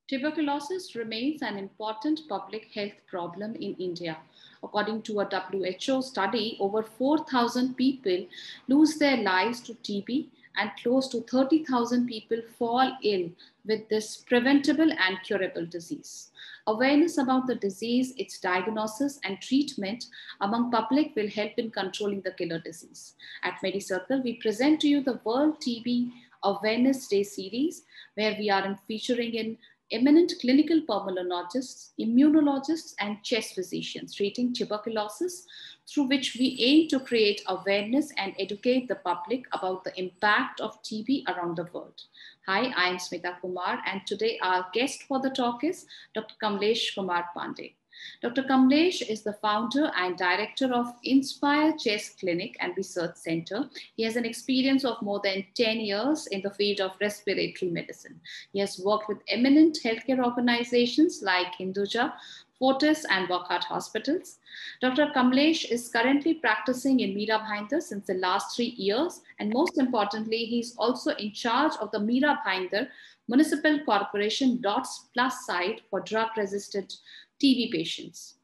Tuberculosis remains an important public health problem in India. According to a WHO study, over 4,000 people lose their lives to TB and close to 30,000 people fall ill with this preventable and curable disease. Awareness about the disease, its diagnosis, and treatment among public will help in controlling the killer disease. At MediCircle, we present to you the World TB Awareness Day series, where we are featuring in eminent clinical pulmonologists, immunologists, and chest physicians treating tuberculosis, through which we aim to create awareness and educate the public about the impact of TB around the world. Hi, I am Smita Kumar, and today our guest for the talk is Dr. Kamlesh Kumar Pandey. Dr. Kamlesh is the founder and director of Inspire Chest Clinic and Research Center. He has an experience of more than 10 years in the field of respiratory medicine. He has worked with eminent healthcare organizations like Hinduja, Fortis, and Wockhardt Hospitals. Dr. Kamlesh is currently practicing in Mira Bhayandar since the last 3 years, and most importantly, he is also in charge of the Mira Bhayandar Municipal Corporation DOTS Plus site for drug-resistant TB patients.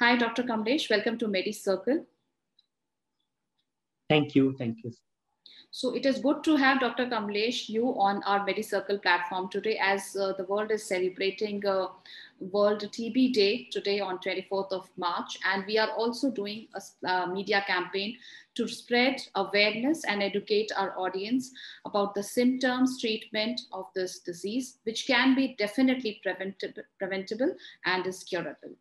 Hi, Dr. Kamlesh. Welcome to MediCircle. Thank you. Thank you. So it is good to have Dr. Kamlesh, you on our MediCircle platform today, as the world is celebrating World TB Day today on 24th of March. And we are also doing a media campaign to spread awareness and educate our audience about the symptoms, treatment of this disease, which can be definitely preventable and is curable.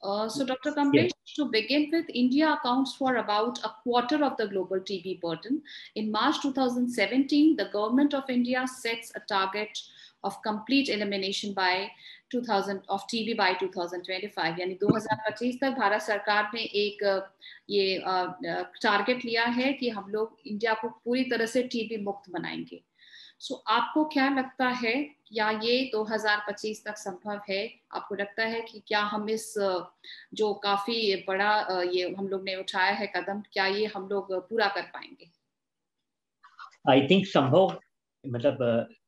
So Dr. Kamlesh, to begin with, India accounts for about a quarter of the global TB burden. In March 2017, the government of India sets a target of complete elimination by 2000 of TB by 2025. यानी 2025 तक भारत सरकार ने एक ये target लिया है कि हम लोग इंडिया को पूरी तरह से टीबी मुक्त बनाएंगे. सो आपको क्या लगता है, या ये 2025 तक संभव है? आपको लगता है कि क्या हम इस जो काफी बड़ा ये हम लोग ने उठाया है कदम, क्या ये हम लोग पूरा कर पाएंगे? आई थिंक संभव, मतलब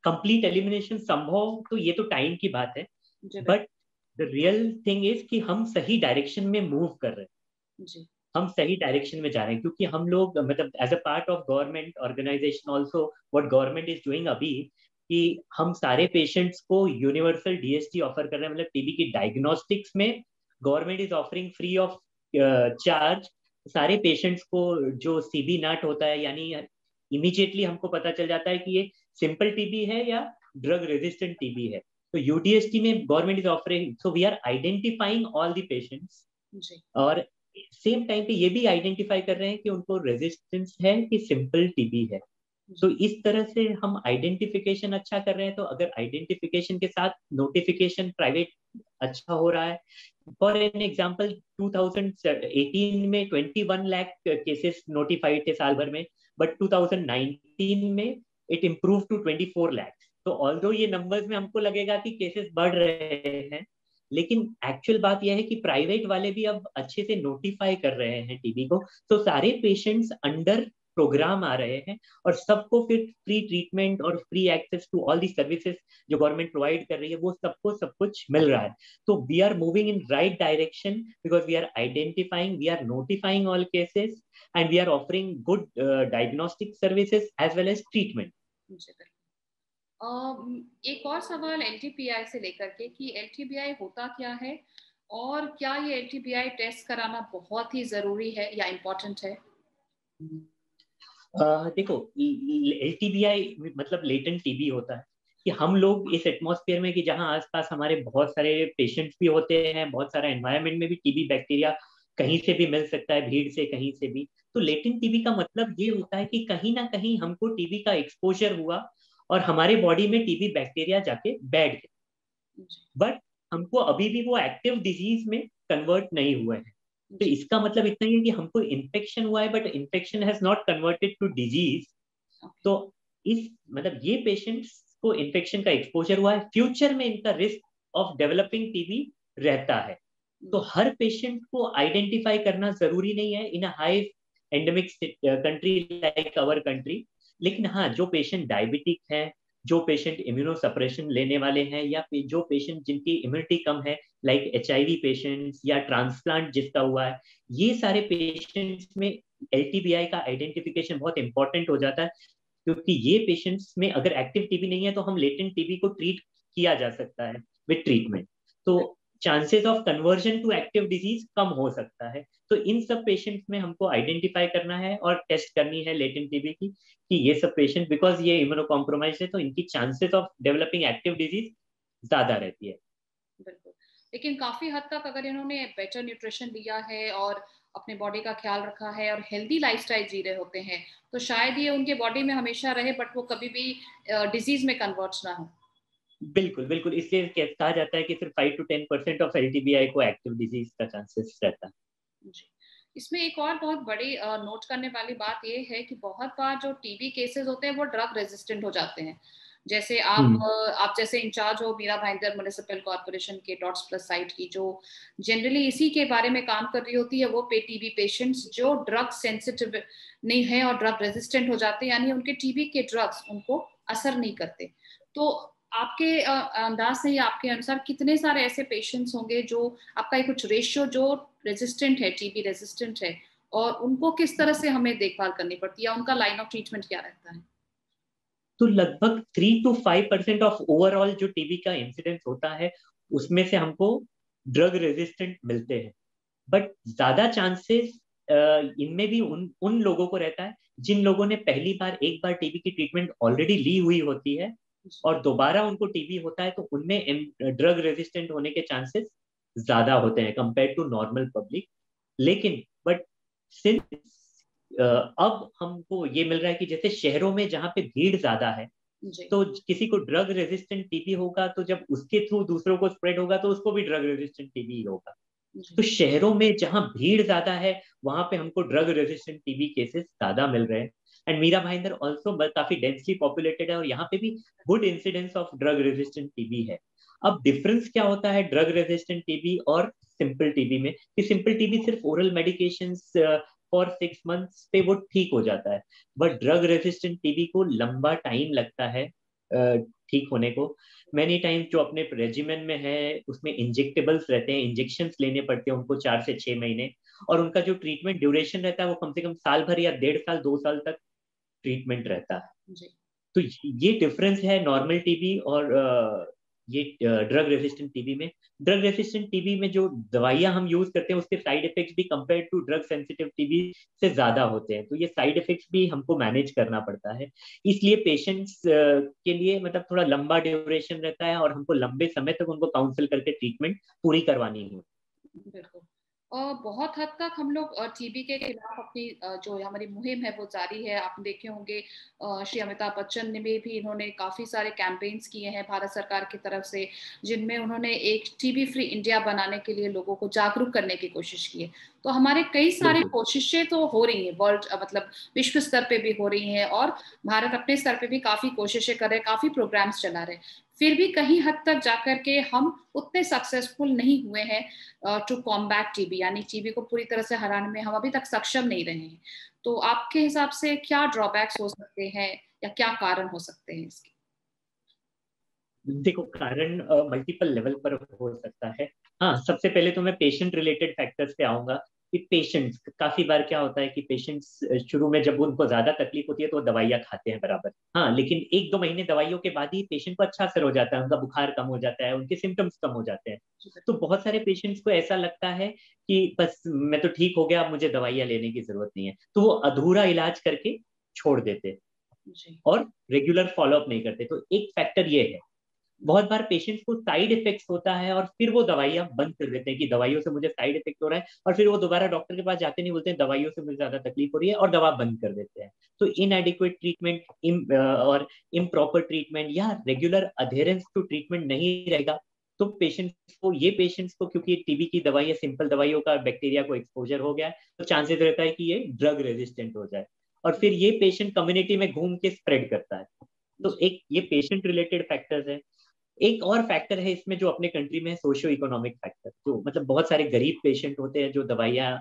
कंप्लीट एलिमिनेशन संभव तो ये तो टाइम की बात है, but the real thing is कि हम सही डायरेक्शन में मूव कर रहे हैं जी. हम सही डायरेक्शन में जा रहे हैं क्योंकि हम लोग मतलब as a part of government organization also what government is doing अभी कि हम सारे पेशेंट्स को यूनिवर्सल डीएसटी ऑफर कर रहे हैं. मतलब टीबी की डायग्नोस्टिक्स में government is offering free of charge सारे पेशेंट्स को जो सीबी नॉट होता है, यानी इमीडिएटली हमको पता चल जाता है कि ये सिंपल टीबी है या ड्रग रेजिस्टेंट टीबी है. तो यूडीएसटी में government is offering, so we are identifying all the patients और सेम टाइम पे ये भी आइडेंटिफाई कर रहे हैं कि उनको रेजिस्टेंस है कि सिंपल टीबी है. तो इस तरह से हम आइडेंटिफिकेशन अच्छा कर रहे हैं. तो अगर आइडेंटिफिकेशन के साथ नोटिफिकेशन प्राइवेट अच्छा हो रहा है, फॉर एन एग्जांपल 2018 में 21 लाख केसेस नोटिफाइड थे साल भर में, बट 2019 में इट इम्प्रूव टू 24 लाख. तो ऑल्दो ये नंबर्स में हमको लगेगा कि केसेस बढ़ रहे हैं, लेकिन एक्चुअल बात यह है कि प्राइवेट वाले भी अब अच्छे से नोटिफाई कर रहे हैं टीबी को. तो सारे पेशेंट्स अंडर प्रोग्राम आ रहे हैं और सबको फिर फ्री ट्रीटमेंट और free access to all the services जो गवर्नमेंट प्रोवाइड कर रही है, वो सबको सब कुछ मिल रहा है. तो we are moving in right direction because we are identifying, we are notifying all cases and we are offering good diagnostic services as well as treatment. एक और सवाल एलटीपीआई से लेकर के कि एलटीपीआई होता क्या है और क्या ये एलटीपीआई टेस्ट कराना बहुत ही जरूरी है या इम्पोर्टेंट है? देखो, एलटीबीआई मतलब लेटेंट टीबी होता है कि हम लोग इस एटमॉस्फेयर में कि जहां आसपास हमारे बहुत सारे पेशेंट्स भी होते हैं, बहुत सारा एनवायरनमेंट में भी टीबी बैक्टीरिया कहीं से भी मिल सकता है, भीड़ से कहीं से भी. तो लेटेंट टीबी का मतलब ये होता है कि कहीं ना कहीं हमको टीबी का एक्सपोजर हुआ और हमारे बॉडी में टीबी बैक्टीरिया जाके बैठ गए, बट हमको अभी भी वो एक्टिव डिजीज में कन्वर्ट नहीं हुए हैं. तो इसका मतलब इतना ही है कि हमको इन्फेक्शन हुआ है but infection has not converted to disease. तो इस मतलब ये पेशेंट्स को इन्फेक्शन का एक्सपोजर हुआ है, फ्यूचर में इनका रिस्क ऑफ डेवलपिंग टीबी रहता है. तो हर पेशेंट को आइडेंटिफाई करना जरूरी नहीं है in a high endemic country like our country. लेकिन हाँ, जो पेशेंट डायबिटिक है, जो पेशेंट इम्यूनो सप्रेशन लेने वाले हैं, या जो पेशेंट जिनकी इम्यूनिटी कम है, लाइक HIV पेशेंट्स या ट्रांसप्लांट जिसका हुआ है, ये सारे पेशेंट्स में LTBI का आइडेंटिफिकेशन बहुत इंपॉर्टेंट हो जाता है, क्योंकि ये पेशेंट्स में अगर एक्टिव टीबी नहीं है तो हम लेटेंट टीबी को ट्रीट किया जा सकता है विद ट्रीटमेंट, तो chances of conversion to active disease कम हो सकता है। तो इन सब पेशेंट्स में हमको आइडेंटिफाई करना है और टेस्ट करनी है लेटेंट टीबी की, कि ये सब पेशेंट, बिकॉज ये इम्यूनो कॉम्प्रोमाइज है तो इनकी chances of developing active disease ज्यादा रहती है। बिल्कुल, लेकिन काफी हद तक अगर इन्होंने बेटर न्यूट्रिशन लिया है और अपने बॉडी का ख्याल रखा है और हेल्दी लाइफस्टाइल जी रहे होते हैं, तो शायद ये उनके बॉडी में हमेशा रहे, बट वो कभी भी डिजीज में कन्वर्ट ना हो। बिल्कुल बिल्कुल, इसलिए कहा जाता है कि सिर्फ 5 to 10% ऑफ LTBI को एक्टिव डिजीज का चांसेस रहता है। जी, इसमें एक और बहुत बड़ी नोट करने वाली बात ये है कि बहुत बार जो टीबी केसेस होते हैं वो ड्रग रेजिस्टेंट हो जाते हैं। जैसे आप जैसे इंचार्ज हो मीरा भाईंदर म्युनिसिपल कॉर्पोरेशन के डॉट्स प्लस साइट की, जो जनरली इसी के बारे में काम कर रही होती है, वो टीबी पेशेंट्स जो ड्रग सेंसिटिव नहीं है और ड्रग रेजिस्टेंट हो जाते हैं, यानी उनके टीबी के ड्रग्स उनको असर नहीं करते। तो आपके अंदाज से, आपके अनुसार कितने सारे ऐसे पेशेंट्स होंगे जो आपका कुछ रेशियो जो रेजिस्टेंट है, टीबी रेजिस्टेंट है, और उनको किस तरह से हमें देखभाल करनी पड़ती है, उनका लाइन ऑफ ट्रीटमेंट क्या रहता है? तो लगभग 3 to 5% ऑफ ओवरऑल जो टीबी का इंसिडेंस होता है उसमें से हमको ड्रग रेजिस्टेंट मिलते हैं, बट ज्यादा चांसेस इनमें भी उन उन लोगों को रहता है जिन लोगों ने पहली बार एक बार टीबी की ट्रीटमेंट ऑलरेडी ली हुई होती है और दोबारा उनको टीबी होता है, तो उनमें ड्रग रेजिस्टेंट होने के चांसेस ज्यादा होते हैं कंपेयर टू नॉर्मल पब्लिक। लेकिन बट सिंस अब हमको ये मिल रहा है कि जैसे शहरों में जहाँ पे भीड़ ज्यादा है, जी तो किसी को ड्रग रेजिस्टेंट टीबी होगा तो जब उसके थ्रू दूसरों को स्प्रेड होगा तो उसको भी ड्रग रेजिस्टेंट टीबी होगा। जी। तो शहरों में जहाँ भीड़ ज्यादा है वहां पे हमको ड्रग रेजिस्टेंट टीबी केसेस ज्यादा मिल रहे हैं। एंड मीरा भाईंदर ऑल्सो काफी डेंसली पॉपुलेटेड है और यहाँ पे भी good incidence of drug resistant TB है। अब डिफरेंस क्या होता है ड्रग रेजिस्टेंट टीबी और सिंपल टीबी में, कि सिंपल टीबी सिर्फ ओरल मेडिकेशन फॉर 6 months पे वो ठीक हो जाता है, बट ड्रग रेजिस्टेंट टीबी को लंबा टाइम लगता है ठीक होने को। मेनी टाइम्स जो अपने रेजिमेन में है उसमें इंजेक्टेबल्स रहते हैं, इंजेक्शंस लेने पड़ते हैं उनको 4 से 6 महीने, और उनका जो ट्रीटमेंट ड्यूरेशन रहता है वो कम से कम साल भर या 1.5 साल 2 साल तक ट्रीटमेंट रहता है। जी तो ये डिफरेंस है नॉर्मल टीबी और ये ड्रग रेजिस्टेंट टीबी में। ड्रग रेजिस्टेंट टीबी में जो दवाइयां हम यूज करते हैं उसके साइड इफेक्ट्स भी compare to drug sensitive TB से ज्यादा होते हैं, तो ये साइड इफेक्ट्स भी हमको मैनेज करना पड़ता है। इसलिए पेशेंट्स के लिए मतलब थोड़ा लंबा ड्यूरेशन रहता है और हमको लंबे समय तक उनको काउंसिल करके ट्रीटमेंट पूरी करवानी है। बिल्कुल। और बहुत हद तक हम लोग टीबी के खिलाफ अपनी जो हमारी मुहिम है वो जारी है। आप देखे होंगे श्री अमिताभ बच्चन ने भी इन्होंने काफी सारे कैंपेन्स किए हैं भारत सरकार की तरफ से, जिनमें उन्होंने एक टीबी फ्री इंडिया बनाने के लिए लोगों को जागरूक करने की कोशिश की है। तो हमारे कई सारे बिल्कुल कोशिशें तो हो रही हैं, वर्ल्ड मतलब विश्व स्तर पे भी हो रही हैं, और भारत अपने स्तर पे भी काफी कोशिशें कर रहे हैं, काफी प्रोग्राम्स चला रहे हैं। फिर भी कहीं हद तक जाकर के हम उतने सक्सेसफुल नहीं हुए हैं टू कॉम्बैट टीबी, यानी टीबी को पूरी तरह से हराने में हम अभी तक सक्षम नहीं रहे हैं। तो आपके हिसाब से क्या ड्रॉबैक्स हो सकते हैं या क्या कारण हो सकते हैं इसके? देखो, कारण मल्टीपल लेवल पर हो सकता है। हाँ, सबसे पहले तो मैं पेशेंट रिलेटेड फैक्टर्स पे आऊंगा कि पेशेंट्स काफी बार क्या होता है कि पेशेंट्स शुरू में जब उनको ज्यादा तकलीफ होती है तो वो दवाइयाँ खाते हैं बराबर, हाँ, लेकिन 1-2 महीने दवाइयों के बाद ही पेशेंट को अच्छा असर हो जाता है, उनका बुखार कम हो जाता है, उनके सिम्टम्स कम हो जाते हैं। तो बहुत सारे पेशेंट्स को ऐसा लगता है कि बस मैं तो ठीक हो गया, अब मुझे दवाइयाँ लेने की जरूरत नहीं है, तो वो अधूरा इलाज करके छोड़ देते जी और रेगुलर फॉलोअप नहीं करते। तो एक फैक्टर ये है। बहुत बार पेशेंट्स को साइड इफेक्ट्स होता है और फिर वो दवाइयां बंद कर देते हैं कि दवाइयों से मुझे साइड इफेक्ट हो रहा है, और फिर वो दोबारा डॉक्टर के पास जाते नहीं, बोलते हैं दवाइयों से मुझे ज्यादा तकलीफ हो रही है और दवा बंद कर देते हैं। तो इनएडिक्वेट ट्रीटमेंट और इम्प्रॉपर ट्रीटमेंट या रेगुलर अधेरेंस टू ट्रीटमेंट नहीं रहेगा तो पेशेंट्स को क्योंकि टीबी की दवाई या सिंपल दवाइयों का बैक्टीरिया को एक्सपोजर हो गया है, तो चांसेस रहता है कि ये ड्रग रेजिस्टेंट हो जाए और फिर ये पेशेंट कम्युनिटी में घूम के स्प्रेड करता है। तो एक ये पेशेंट रिलेटेड फैक्टर्स है। एक और फैक्टर है इसमें जो अपने कंट्री में सोशियो इकोनॉमिक फैक्टर, जो मतलब बहुत सारे गरीब पेशेंट होते हैं जो दवाइयाँ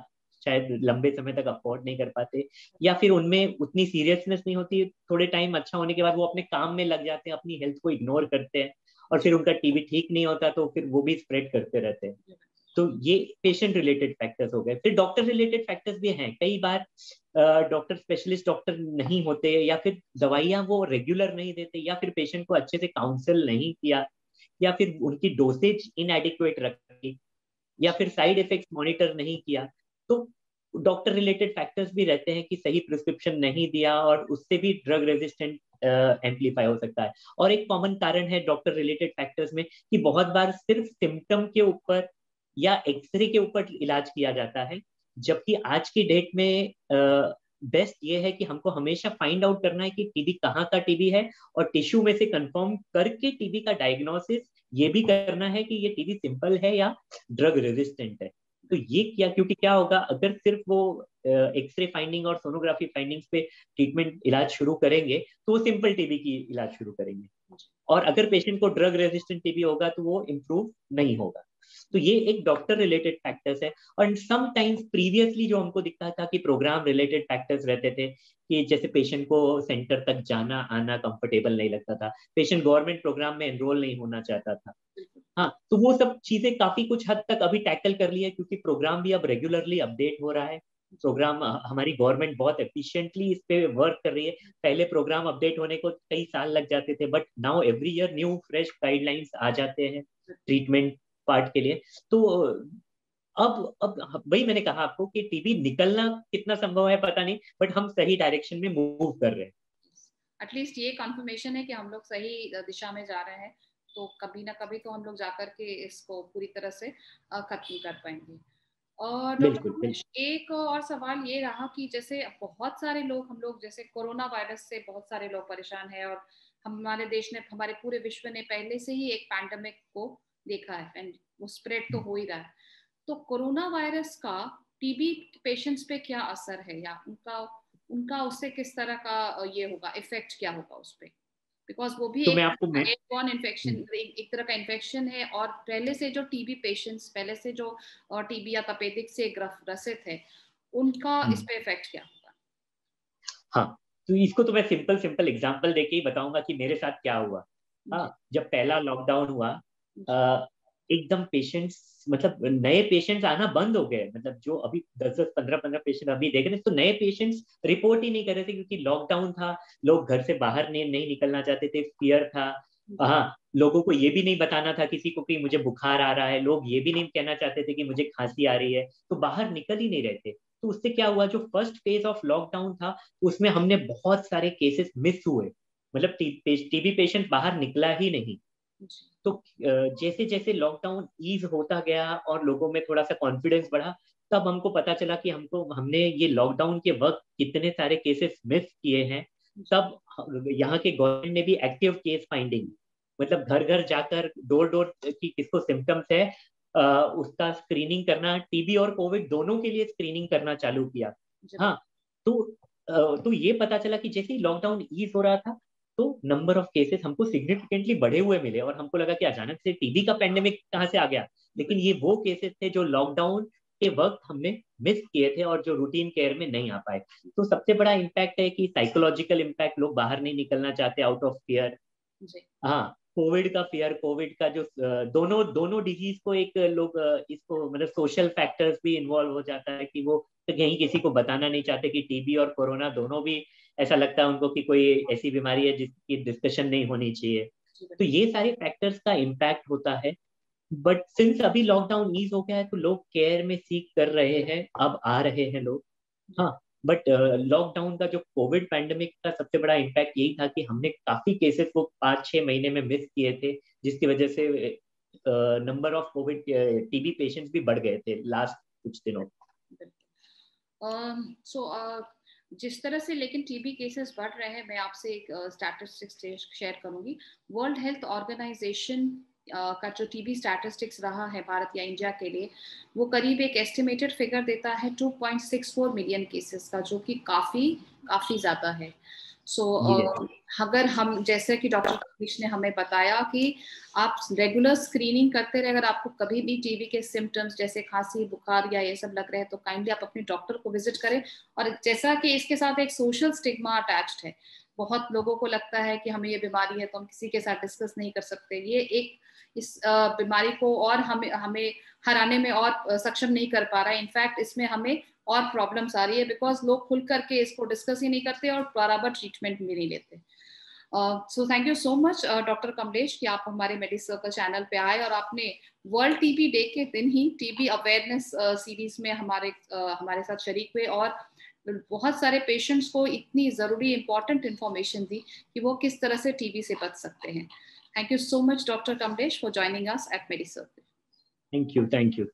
शायद लंबे समय तक अफोर्ड नहीं कर पाते, या फिर उनमें उतनी सीरियसनेस नहीं होती, थोड़े टाइम अच्छा होने के बाद वो अपने काम में लग जाते हैं, अपनी हेल्थ को इग्नोर करते हैं, और फिर उनका टीबी ठीक नहीं होता तो फिर वो भी स्प्रेड करते रहते हैं। तो ये पेशेंट रिलेटेड फैक्टर्स हो गए। फिर डॉक्टर रिलेटेड फैक्टर्स भी हैं, कई बार डॉक्टर स्पेशलिस्ट डॉक्टर नहीं होते, या फिर दवाइयाँ वो रेगुलर नहीं देते, या फिर पेशेंट को अच्छे से काउंसल नहीं किया, या फिर उनकी डोसेज इनएडिक्वेट रखी, या फिर साइड इफेक्ट्स मॉनिटर नहीं किया। तो डॉक्टर रिलेटेड फैक्टर्स भी रहते हैं कि सही प्रिस्क्रिप्शन नहीं दिया, और उससे भी ड्रग रेजिस्टेंट एम्पलीफाई हो सकता है। और एक कॉमन कारण है डॉक्टर रिलेटेड फैक्टर्स में कि बहुत बार सिर्फ सिम्टम के ऊपर या एक्सरे के ऊपर इलाज किया जाता है, जबकि आज की डेट में बेस्ट ये है कि हमको हमेशा फाइंड आउट करना है कि टीबी कहाँ का टीबी है, और टिश्यू में से कंफर्म करके टीबी का डायग्नोसिस ये भी करना है कि ये टीबी सिंपल है या ड्रग रेजिस्टेंट है। तो ये क्या, क्योंकि क्या होगा अगर सिर्फ वो एक्सरे फाइंडिंग और सोनोग्राफी फाइंडिंग्स पे ट्रीटमेंट इलाज शुरू करेंगे तो वो सिंपल टीबी की इलाज शुरू करेंगे, और अगर पेशेंट को ड्रग रेजिस्टेंट टीबी होगा तो वो इम्प्रूव नहीं होगा। तो ये एक डॉक्टर रिलेटेड फैक्टर्स है। और समटाइम्स प्रीवियसली जो हमको दिखता था कि प्रोग्राम रिलेटेड फैक्टर्स रहते थे, कि जैसे पेशेंट को सेंटर तक जाना आना कंफर्टेबल नहीं लगता था, पेशेंट गवर्नमेंट प्रोग्राम में एनरोल नहीं होना चाहता था। हाँ, तो वो सब चीजें काफी कुछ हद तक अभी टैकल कर ली है, क्योंकि प्रोग्राम भी अब रेगुलरली अपडेट हो रहा है। प्रोग्राम हमारी गवर्नमेंट बहुत एफिशिएंटली इस पे वर्क कर रही है। पहले प्रोग्राम अपडेट होने को कई साल लग जाते थे, but now every year new fresh guidelines आ जाते हैं ट्रीटमेंट पार्ट के लिए। तो अब वही मैंने कहा आपको कि टीबी निकलना कितना संभव है पता नहीं, बट हम सही डायरेक्शन में मूव कर रहे हैं। एटलीस्ट ये कंफर्मेशन है कि हम लोग सही दिशा में जा रहे हैं, तो कभी ना कभी तो हम लोग जाकर के इसको पूरी तरह से खत्म कर पाएंगे। और डॉक्टर बिल्कुल उमेश, एक और सवाल ये रहा कि जैसे बहुत सारे लोग, हम लोग जैसे कोरोना वायरस से बहुत सारे लोग परेशान हैं, और हमारे देश ने, हमारे पूरे विश्व ने पहले से ही एक पैंडेमिक को देखा है, एंड वो स्प्रेड तो हो ही रहा है। तो कोरोना वायरस का टीबी पेशेंट्स पे क्या असर है, या उनका उनका उससे किस तरह का ये होगा, इफेक्ट क्या होगा उस पे? बिकॉज वो भी तो मैं एक आपको मैं एयरबॉर्न इन्फेक्शन, एक तरह का इन्फेक्शन है, और पहले से जो टीबी पेशेंट्स, पहले से जो टीबी या तपेदिक से ग्रसित है, उनका इस पे इफेक्ट क्या होगा? हाँ, तो इसको तो मैं सिंपल सिंपल एग्जांपल देके ही बताऊंगा कि मेरे साथ क्या हुआ। हाँ, जब पहला लॉकडाउन हुआ, एकदम पेशेंट्स, मतलब नए पेशेंट्स आना बंद हो गए। मतलब जो अभी 10-10 15-15 पेशेंट अभी देख रहे थे, तो नए पेशेंट्स रिपोर्ट ही नहीं कर रहे थे, क्योंकि लॉकडाउन था, लोग घर से बाहर नहीं निकलना चाहते थे, फियर था। हाँ, लोगों को ये भी नहीं बताना था किसी को कि मुझे बुखार आ रहा है, लोग ये भी नहीं कहना चाहते थे कि मुझे खांसी आ रही है, तो बाहर निकल ही नहीं रहे थे। तो उससे क्या हुआ, जो फर्स्ट फेज ऑफ लॉकडाउन था उसमें हमने बहुत सारे केसेस मिस हुए, मतलब टीबी पेशेंट बाहर निकला ही नहीं। तो जैसे जैसे लॉकडाउन ईज होता गया और लोगों में थोड़ा सा कॉन्फिडेंस बढ़ा, तब हमको पता चला कि हमने ये लॉकडाउन के वक्त कितने सारे केसेस मिस किए हैं। तब यहाँ के गवर्नमेंट ने भी एक्टिव केस फाइंडिंग, मतलब घर घर जाकर डोर डोर की किसको सिम्टम्स है उसका स्क्रीनिंग करना, टीबी और कोविड दोनों के लिए स्क्रीनिंग करना चालू किया। हाँ, तो तो ये पता चला कि जैसे ही लॉकडाउन ईज हो रहा था, तो नंबर ऑफ केसेस हमको सिग्निफिकेंटली बढ़े हुए मिले, और हमको लगा कि अचानक से टीबी का पेंडेमिक कहाँ से आ गया। लेकिन ये वो केसेस थे जो लॉकडाउन के वक्त हमने मिस किए थे और जो रूटीन केयर में नहीं आ पाए। तो सबसे बड़ा इम्पैक्ट है कि साइकोलॉजिकल इम्पैक्ट, लोग बाहर नहीं निकलना चाहते आउट ऑफ फियर। हाँ, कोविड का फियर, कोविड का जो दोनों दोनों डिजीज को एक लोग इसको मतलब सोशल फैक्टर्स भी इन्वॉल्व हो जाता है कि वो तो कहीं किसी को बताना नहीं चाहते कि टीबी और कोरोना दोनों भी, ऐसा लगता है उनको कि कोई ऐसी बीमारी है जिसकी डिस्कशन नहीं होनी चाहिए। तो ये सारे फैक्टर्स का इम्पैक्ट होता है। बट सिंस अभी लॉकडाउन ईज हो गया है तो लोग केयर में सीख कर रहे हैं, अब आ रहे हैं लोग। हाँ, बट लॉकडाउन का जो कोविड पैंडेमिक का सबसे बड़ा इम्पैक्ट यही था कि हमने काफी केसेस को 5-6 महीने में मिस किए थे, जिसकी वजह से number of Covid TB patients भी बढ़ गए थे लास्ट कुछ दिनों। सो जिस तरह से लेकिन टीबी केसेस बढ़ रहे हैं, मैं आपसे एक स्टैटिस्टिक्स शेयर करूंगी। वर्ल्ड हेल्थ ऑर्गेनाइजेशन का जो टीबी स्टैटिस्टिक्स रहा है भारत या इंडिया के लिए, वो करीब एक एस्टिमेटेड फिगर देता है 2.64 मिलियन केसेस का, जो कि काफी काफी ज्यादा है। सो अगर हम, जैसे कि डॉक्टर कमलेश ने हमें बताया कि आप रेगुलर स्क्रीनिंग करते रहे, अगर आपको कभी भी टीबी के सिम्टम्स जैसे खांसी, बुखार या ये सब लग रहे हैं तो काइंडली आप अपने डॉक्टर को विजिट करें। और जैसा कि इसके साथ एक सोशल स्टिग्मा अटैच्ड है, बहुत लोगों को लगता है कि हमें ये बीमारी है तो हम किसी के साथ डिस्कस नहीं कर सकते। ये एक इस बीमारी को और हमें हराने में और सक्षम नहीं कर पा रहा है। इनफैक्ट इसमें हमें और प्रॉब्लम्स आ रही है बिकॉज लोग खुल करके इसको डिस्कस ही नहीं करते और बराबर ट्रीटमेंट भी नहीं लेते। So thank you so much doctor Kamlesh कि आप हमारे मेडिसर्कल चैनल पे आए और आपने वर्ल्ड टीबी डे के दिन ही टीबी अवेयरनेस सीरीज में हमारे साथ शरीक हुए और बहुत सारे पेशेंट्स को इतनी जरूरी इंपॉर्टेंट इंफॉर्मेशन दी कि वो किस तरह से टीबी से बच सकते हैं। Thank you so much doctor Kamlesh for joining us at Medicircle. Thank you.